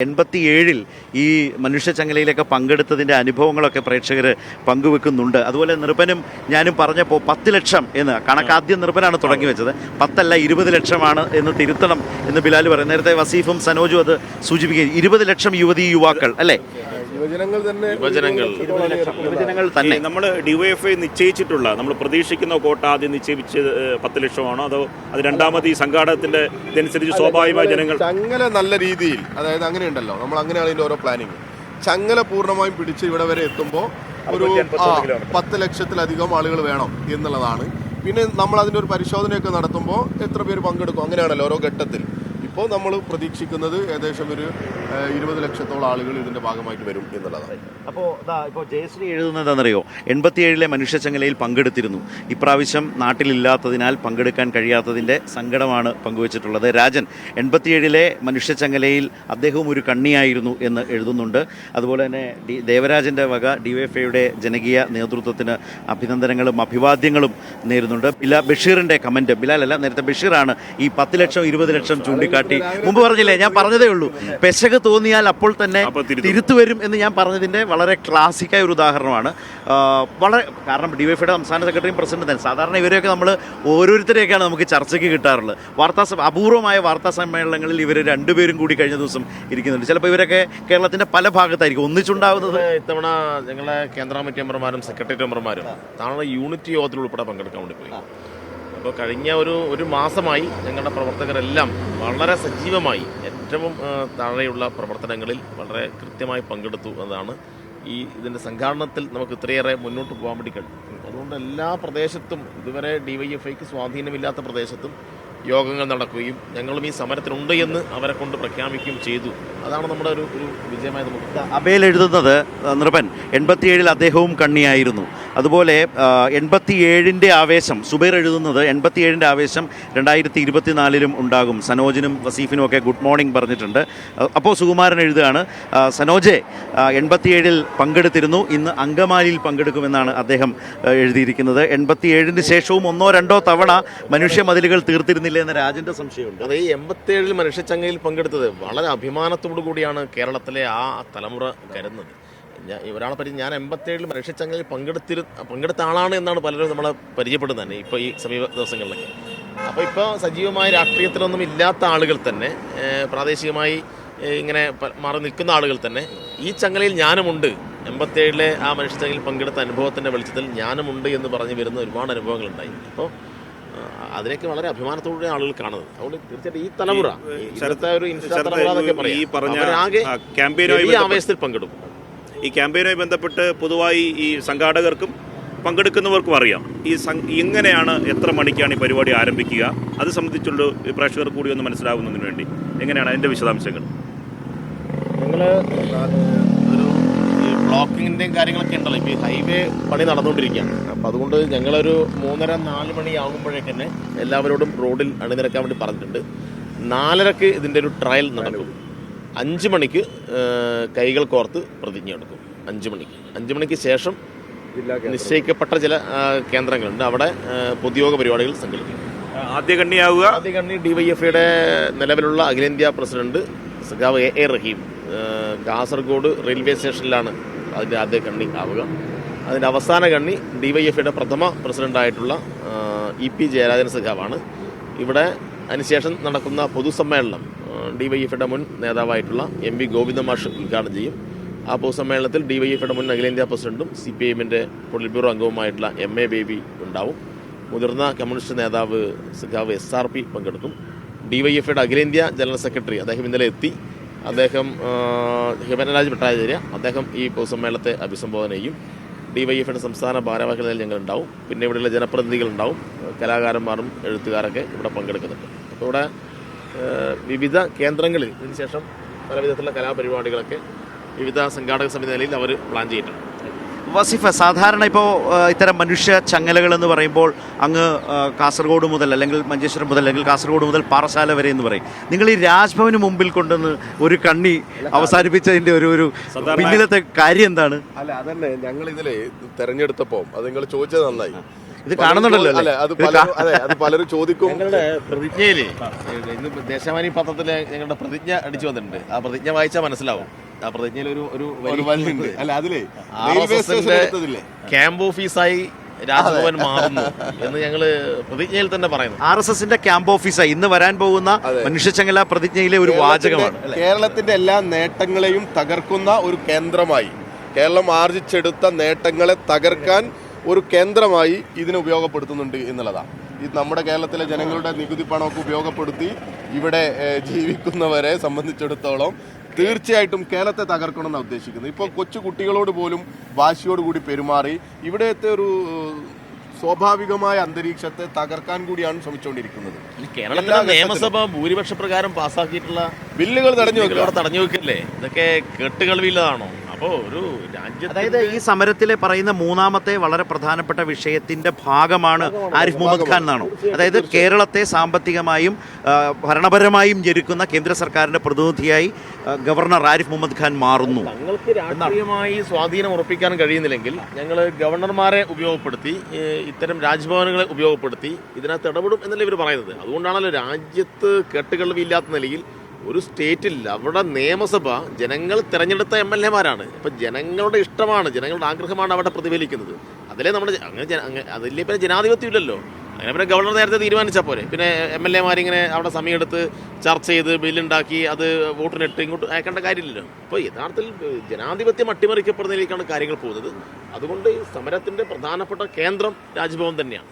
87 ഈ മനുഷ്യച്ചങ്ങലയിലൊക്കെ പങ്കെടുത്തതിൻ്റെ അനുഭവങ്ങളൊക്കെ പ്രേക്ഷകർ പങ്കുവെക്കുന്നുണ്ട്. അതുപോലെ നിർഭനും ഞാനും പറഞ്ഞപ്പോൾ 10 ലക്ഷം എന്ന് കണക്കാദ്യം നിർഭനാണ് തുടങ്ങി വെച്ചത്. 10 അല്ല 20 ലക്ഷമാണ് എന്ന് തിരുത്തണം എന്ന് ബിലാൽ പറയും. നേരത്തെ വസീഫും സനോജും അത് സൂചിപ്പിക്കുകയും 20 ലക്ഷം യുവതീ-യുവാക്കൾ അല്ലേ, യുവജനങ്ങൾ തന്നെ നമ്മൾ ഡിവൈഎഫ്ഐ നിശ്ചയിച്ചിട്ടുള്ള നമ്മൾ പ്രതീക്ഷിക്കുന്ന കോട്ട ആദ്യം നിശ്ചയിച്ചത് 10 ലക്ഷമാണോ അതോ അത് രണ്ടാമത് ഈ സംഘാടനത്തിന്റെ ഇതനുസരിച്ച് സ്വാഭാവികമായി ജനങ്ങൾ ചങ്ങല നല്ല രീതിയിൽ, അതായത് അങ്ങനെയുണ്ടല്ലോ, നമ്മൾ അങ്ങനെയാണ് ഇതിന്റെ ഓരോ പ്ലാനിങ്. ചങ്ങല പൂർണ്ണമായും പിടിച്ച് ഇവിടെ വരെ എത്തുമ്പോൾ ഒരു 10 ലക്ഷത്തിലധികം ആളുകൾ വേണം എന്നുള്ളതാണ്. പിന്നെ നമ്മൾ അതിൻ്റെ ഒരു പരിശോധനയൊക്കെ നടത്തുമ്പോൾ എത്ര പേര് പങ്കെടുക്കും അങ്ങനെയാണല്ലോ ഓരോ ഘട്ടത്തിൽ. ഇപ്പോൾ നമ്മൾ പ്രതീക്ഷിക്കുന്നത് ഏകദേശം ഒരു 20 ലക്ഷത്തോളം ആളുകൾ ഇതിൻ്റെ ഭാഗമായിട്ട് വരും എന്നുള്ളതാണ്. ഇപ്പോൾ ജയശ്രീ എഴുതുന്നത് എന്താണെന്നറിയോ, 87 മനുഷ്യച്ചങ്ങലയിൽ പങ്കെടുത്തിരുന്നു, ഇപ്രാവശ്യം നാട്ടിലില്ലാത്തതിനാൽ പങ്കെടുക്കാൻ കഴിയാത്തതിൻ്റെ സങ്കടമാണ് പങ്കുവച്ചിട്ടുള്ളത്. രാജൻ 87 മനുഷ്യച്ചങ്ങലയിൽ അദ്ദേഹവും ഒരു കണ്ണിയായിരുന്നു എന്ന് എഴുതുന്നുണ്ട്. അതുപോലെ തന്നെ ദേവരാജൻ്റെ വക ഡിവൈഎഫ്ഐയുടെ ജനകീയ നേതൃത്വത്തിന് അഭിനന്ദനങ്ങളും അഭിവാദ്യങ്ങളും നേരുന്നുണ്ട്. ബഷീറിൻ്റെ കമൻറ്റ്, ബിലാലല്ല നേരത്തെ ബഷീറാണ് ഈ 10 ലക്ഷം 20 ലക്ഷം ചൂണ്ടിക്കാട്ടി മുമ്പ് പറഞ്ഞില്ലേ, ഞാൻ പറഞ്ഞതേ ഉള്ളൂ, പെശക് തോന്നിയാൽ അപ്പോൾ തന്നെ തിരുത്തുവരും എന്ന് ഞാൻ പറഞ്ഞതിൻ്റെ വളരെ ക്ലാസിക്കായ ഒരു ഉദാഹരണമാണ്. കാരണം ഡിവൈഎഫ്ഐയുടെ സംസ്ഥാന സെക്രട്ടറിയും പ്രസിഡന്റും തന്നെ സാധാരണ ഇവരെയൊക്കെ നമ്മൾ ഓരോരുത്തരെയൊക്കെയാണ് നമുക്ക് ചർച്ചയ്ക്ക് കിട്ടാറുള്ളത്. അപൂർവമായ വാർത്താ സമ്മേളനങ്ങളിൽ ഇവർ രണ്ടുപേരും കൂടി കഴിഞ്ഞ ദിവസം ഇരിക്കുന്നുണ്ട്. ചിലപ്പോൾ ഇവരൊക്കെ കേരളത്തിൻ്റെ പല ഭാഗത്തായിരിക്കും ഒന്നിച്ചുണ്ടാകുന്നത്. ഇത്തവണ ഞങ്ങളെ കേന്ദ്ര കമ്മിറ്റി മെമ്പർമാരും സെക്രട്ടേറിയറ്റ് മെമ്പർമാരും താഴെ യൂണിറ്റ് യോഗത്തിൽ ഉൾപ്പെടെ പങ്കെടുക്കാൻ വേണ്ടി പോയി. അപ്പോൾ കഴിഞ്ഞ ഒരു മാസമായി ഞങ്ങളുടെ പ്രവർത്തകരെല്ലാം വളരെ സജീവമായി ഏറ്റവും താഴെയുള്ള പ്രവർത്തനങ്ങളിൽ വളരെ കൃത്യമായി പങ്കെടുത്തു എന്നതാണ് ഇതിൻ്റെ സംഘാടനത്തിൽ നമുക്ക് ഇത്രയേറെ മുന്നോട്ട് പോകാൻ വേണ്ടി കഴിയും. അതുകൊണ്ട് എല്ലാ പ്രദേശത്തും ഇതുവരെ ഡിവൈഎഫ്ഐക്ക് സ്വാധീനമില്ലാത്ത പ്രദേശത്തും യോഗങ്ങൾ നടക്കുകയും ഞങ്ങളും ഈ സമരത്തിനുണ്ട് എന്ന് അവരെ കൊണ്ട് പ്രഖ്യാപിക്കുകയും ചെയ്തു. അതാണ് നമ്മുടെ ഒരു വിജയമായി നമുക്ക്. അബേൽ എഴുതുന്നത് നൃപൻ 87 അദ്ദേഹവും കണ്ണിയായിരുന്നു. അതുപോലെ 87 ആവേശം സുബൈർ എഴുതുന്നത് 87 ആവേശം 2024 ഉണ്ടാകും. സനോജിനും വസീഫിനും ഒക്കെ ഗുഡ് മോർണിംഗ് പറഞ്ഞിട്ടുണ്ട്. അപ്പോൾ സുകുമാരൻ എഴുതുകയാണ്, സനോജെ 87 പങ്കെടുത്തിരുന്നു, ഇന്ന് അങ്കമാലിയിൽ പങ്കെടുക്കുമെന്നാണ് അദ്ദേഹം എഴുതിയിരിക്കുന്നത്. 87 ശേഷവും 1-2 തവണ മനുഷ്യ മതിലുകൾ തീർത്തിരുന്നില്ല എന്ന രാജന്റെ സംശയമുണ്ട്. അത് ഈ 87 മനുഷ്യച്ചങ്ങയിൽ പങ്കെടുത്തത് വളരെ അഭിമാനത്തോടു കൂടിയാണ് കേരളത്തിലെ ആ തലമുറ കരുതുന്നത്. ഒരാളെ പറ്റി ഞാൻ 87 മനുഷ്യച്ചങ്ങയിൽ പങ്കെടുത്ത ആളാണ് എന്നാണ് പലരും നമ്മളെ പരിചയപ്പെടുന്നത് തന്നെ ഇപ്പോൾ ഈ സമീപ ദിവസങ്ങളിലൊക്കെ. അപ്പോൾ ഇപ്പോൾ സജീവമായ രാഷ്ട്രീയത്തിലൊന്നും ഇല്ലാത്ത ആളുകൾ തന്നെ, പ്രാദേശികമായി ഇങ്ങനെ മാറി നിൽക്കുന്ന ആളുകൾ തന്നെ ഈ ചങ്ങലയിൽ ഞാനുമുണ്ട്, 87 ആ മനുഷ്യച്ചങ്ങയിൽ പങ്കെടുത്ത അനുഭവത്തിൻ്റെ വെളിച്ചത്തിൽ ഞാനുമുണ്ട് എന്ന് പറഞ്ഞു വരുന്ന ഒരുപാട് അനുഭവങ്ങളുണ്ടായി. അപ്പോൾ അതിനൊക്കെ വളരെ അഭിമാനത്തോടെ ആളുകൾ കാണുന്നത്. അതുകൊണ്ട് തീർച്ചയായിട്ടും ഈ തലമുറ ഈ ആവേശത്തിൽ പങ്കെടുക്കും. ഈ ക്യാമ്പയിനുമായി ബന്ധപ്പെട്ട് പൊതുവായി ഈ സംഘാടകർക്കും പങ്കെടുക്കുന്നവർക്കും അറിയാം എങ്ങനെയാണ്, എത്ര മണിക്കാണ് ഈ പരിപാടി ആരംഭിക്കുക, അത് സംബന്ധിച്ചുള്ള പ്രേക്ഷകർ കൂടി ഒന്ന് മനസ്സിലാകുന്നതിന് വേണ്ടി എങ്ങനെയാണ് അതിൻ്റെ വിശദാംശങ്ങൾ? ഞങ്ങൾ ഒരു ബ്ലോക്കിങ്ങിൻ്റെയും കാര്യങ്ങളൊക്കെ ഉണ്ടല്ലോ, ഇപ്പോൾ ഈ ഹൈവേ പണി നടന്നുകൊണ്ടിരിക്കുകയാണ്. അപ്പോൾ അതുകൊണ്ട് ഞങ്ങളൊരു 3:30-4 മണി ആകുമ്പോഴേക്ക് തന്നെ എല്ലാവരോടും റോഡിൽ അണിനിരക്കാൻ വേണ്ടി പറഞ്ഞിട്ടുണ്ട്. 4:30 ഇതിൻ്റെ ഒരു ട്രയൽ നടക്കും. 5 മണിക്ക് കൈകൾ കോർത്ത് പ്രതിജ്ഞ എടുക്കും. 5 മണിക്ക് ശേഷം നിശ്ചയിക്കപ്പെട്ട ചില കേന്ദ്രങ്ങളുണ്ട്, അവിടെ പൊതുയോഗ പരിപാടികൾ സംഘടിപ്പിക്കും. ആദ്യ കണ്ണി ഡിവൈഎഫ്ഐയുടെ നിലവിലുള്ള അഖിലേന്ത്യാ പ്രസിഡന്റ് സഖാവ് എ റഹീം കാസർഗോഡ് റെയിൽവേ സ്റ്റേഷനിലാണ് അതിൻ്റെ ആദ്യ കണ്ണി ആവുക. അതിൻ്റെ അവസാന കണ്ണി ഡിവൈഎഫ്ഐയുടെ പ്രഥമ പ്രസിഡൻ്റായിട്ടുള്ള EP ജയരാജൻ സഖാവാണ്. ഇവിടെ അതിനുശേഷം നടക്കുന്ന പൊതുസമ്മേളനം ഡിവൈഎഫ്ഐയുടെ മുൻ നേതാവായിട്ടുള്ള MV ഗോവിന്ദ മാഷ് ഉദ്ഘാടനം ചെയ്യും. ആ പൊതുസമ്മേളനത്തിൽ ഡിവൈഎഫ്ഐയുടെ മുൻ അഖിലേന്ത്യാ പ്രസിഡന്റും CPIഎമ്മിൻ്റെ പൊളിറ്റ് ബ്യൂറോ അംഗവുമായിട്ടുള്ള MA ബേബി ഉണ്ടാവും. മുതിർന്ന കമ്മ്യൂണിസ്റ്റ് നേതാവ് സഖാവ് SRP പങ്കെടുക്കും. ഡിവൈഎഫ്ഐയുടെ അഖിലേന്ത്യാ ജനറൽ സെക്രട്ടറി അദ്ദേഹം ഇന്നലെ എത്തി. അദ്ദേഹം ഹിമനരാജ് ഭട്ടാചാര്യ അദ്ദേഹം ഈ പൊതുസമ്മേളനത്തെ അഭിസംബോധന ചെയ്യും. ഡിവൈഎഫ്ഐയുടെ സംസ്ഥാന ഭാരവാഹികളിൽ ഞങ്ങളുണ്ടാവും. പിന്നെ ഇവിടെയുള്ള ജനപ്രതിനിധികളുണ്ടാവും, കലാകാരന്മാരും എഴുത്തുകാരൊക്കെ ഇവിടെ പങ്കെടുക്കുന്നുണ്ട്. അപ്പോൾ ഇവിടെ വിവിധ കേന്ദ്രങ്ങളിൽ ഇതിനുശേഷം പല വിധത്തിലുള്ള കലാപരിപാടികളൊക്കെ വിവിധ സംഘാടക സമിതി നിലയിൽ അവർ പ്ലാൻ ചെയ്തിട്ടുണ്ട്. വസിഫ, സാധാരണ ഇപ്പോൾ ഇത്തരം മനുഷ്യ ചങ്ങലകൾ എന്ന് പറയുമ്പോൾ അങ്ങ് കാസർഗോഡ് മുതൽ അല്ലെങ്കിൽ മഞ്ചേശ്വരം മുതൽ അല്ലെങ്കിൽ കാസർഗോഡ് മുതൽ പാറശാല വരെ എന്ന് പറയും. നിങ്ങൾ ഈ രാജ്ഭവന് മുമ്പിൽ കൊണ്ടുവന്ന് ഒരു കണ്ണി അവസാനിപ്പിച്ചതിൻ്റെ ഒരു പിന്നിലത്തെ കാര്യം എന്താണ്? അല്ല, അതന്നെ ഞങ്ങൾ ഇതിൽ തെരഞ്ഞെടുത്തപ്പോൾ അത് നിങ്ങൾ ചോദിച്ചത് നന്നായി. ഇത് കാണുന്നുണ്ടല്ലോ അല്ലെ, അത് പലരും ചോദിക്കും. ഞങ്ങളുടെ പ്രതിജ്ഞയില് ഇന്ന് ദേശാഭിമാനി പത്രത്തില് ഞങ്ങളുടെ പ്രതിജ്ഞ അടിച്ചു വന്നിട്ടുണ്ട്. ആ പ്രതിജ്ഞ വായിച്ചാൽ മനസ്സിലാവും. ആ പ്രതിജ്ഞയിൽ ഒരു വരിയുണ്ട്. അല്ല, അതിലേ ക്യാമ്പ് ഓഫീസായി രാജ്ഭവൻ മാറുന്നു എന്ന് ഞങ്ങള് പ്രതിജ്ഞയിൽ തന്നെ പറയുന്നു. RSSന്റെ ക്യാമ്പ് ഓഫീസായി ഇന്ന് വരാൻ പോകുന്ന മനുഷ്യച്ചങ്ങല പ്രതിജ്ഞയിലെ ഒരു വാചകമാണ്. കേരളത്തിന്റെ എല്ലാ നേട്ടങ്ങളെയും തകർക്കുന്ന ഒരു കേന്ദ്രമായി, കേരളം ആർജിച്ചെടുത്ത നേട്ടങ്ങളെ തകർക്കാൻ ഒരു കേന്ദ്രമായി ഇതിനെ ഉപയോഗപ്പെടുത്തുന്നുണ്ട് എന്നുള്ളതാണ്. ഇത് നമ്മുടെ കേരളത്തിലെ ജനങ്ങളുടെ നികുതി പണമൊക്കെ ഉപയോഗപ്പെടുത്തി ഇവിടെ ജീവിക്കുന്നവരെ സംബന്ധിച്ചിടത്തോളം തീർച്ചയായിട്ടും കേരളത്തെ തകർക്കണമെന്നാണ് ഉദ്ദേശിക്കുന്നത്. ഇപ്പോൾ കൊച്ചു കുട്ടികളോട് പോലും വാശിയോടുകൂടി പെരുമാറി ഇവിടുത്തെ ഒരു സ്വാഭാവികമായ അന്തരീക്ഷത്തെ തകർക്കാൻ കൂടിയാണ് ശ്രമിച്ചുകൊണ്ടിരിക്കുന്നത്. കേരളത്തിലെ നിയമസഭ ഭൂരിപക്ഷ പ്രകാരം പാസ്സാക്കിയിട്ടുള്ള ബില്ലുകൾ തടഞ്ഞു വെക്കല്ലേ? ഇതൊക്കെ കേട്ടുകേൾവിയില്ലതാണോ? അപ്പോൾ ഒരു രാജ്യത്ത്, അതായത് ഈ സമരത്തിലെ പറയുന്ന മൂന്നാമത്തെ വളരെ പ്രധാനപ്പെട്ട വിഷയത്തിന്റെ ഭാഗമാണ് ആരിഫ് മുഹമ്മദ് ഖാൻ എന്നാണോ? അതായത് കേരളത്തെ സാമ്പത്തികമായും ഭരണപരമായും ജനിക്കുന്ന കേന്ദ്ര സർക്കാരിന്റെ പ്രതിനിധിയായി ഗവർണർ ആരിഫ് മുഹമ്മദ് ഖാൻ മാറുന്നു. തങ്ങൾക്ക് രാഷ്ട്രീയമായി സ്വാധീനം ഉറപ്പിക്കാൻ കഴിയുന്നില്ലെങ്കിൽ ഞങ്ങൾ ഗവർണർമാരെ ഉപയോഗപ്പെടുത്തി, ഇത്തരം രാജ്ഭവനുകളെ ഉപയോഗപ്പെടുത്തി ഇതിനകത്ത് ഇടപെടും എന്നല്ലേ ഇവർ പറയുന്നത്. അതുകൊണ്ടാണല്ലോ രാജ്യത്ത് കേട്ടുകേൾവിയില്ലാത്ത നിലയിൽ ഒരു സ്റ്റേറ്റിൽ അവിടെ നിയമസഭ ജനങ്ങൾ തിരഞ്ഞെടുത്ത MLA-മാരാണ്. അപ്പം ജനങ്ങളുടെ ഇഷ്ടമാണ്, ജനങ്ങളുടെ ആഗ്രഹമാണ് അവിടെ പ്രതിഫലിക്കുന്നത്. അതിലെ നമ്മുടെ അതിലെ പിന്നെ ജനാധിപത്യം ഇല്ലല്ലോ. അങ്ങനെ പിന്നെ ഗവർണർ നേരത്തെ തീരുമാനിച്ചാൽ പോലെ പിന്നെ MLA-മാരിങ്ങനെ അവിടെ സമയമെടുത്ത് ചർച്ച ചെയ്ത് ബില്ലുണ്ടാക്കി അത് വോട്ടിനിട്ട് ഇങ്ങോട്ട് അയക്കേണ്ട കാര്യമില്ലല്ലോ. അപ്പോൾ യഥാർത്ഥത്തിൽ ജനാധിപത്യം അട്ടിമറിക്കപ്പെടുന്നതിലേക്കാണ് കാര്യങ്ങൾ പോകുന്നത്. അതുകൊണ്ട് ഈ സമരത്തിൻ്റെ പ്രധാനപ്പെട്ട കേന്ദ്രം രാജ്ഭവൻ തന്നെയാണ്.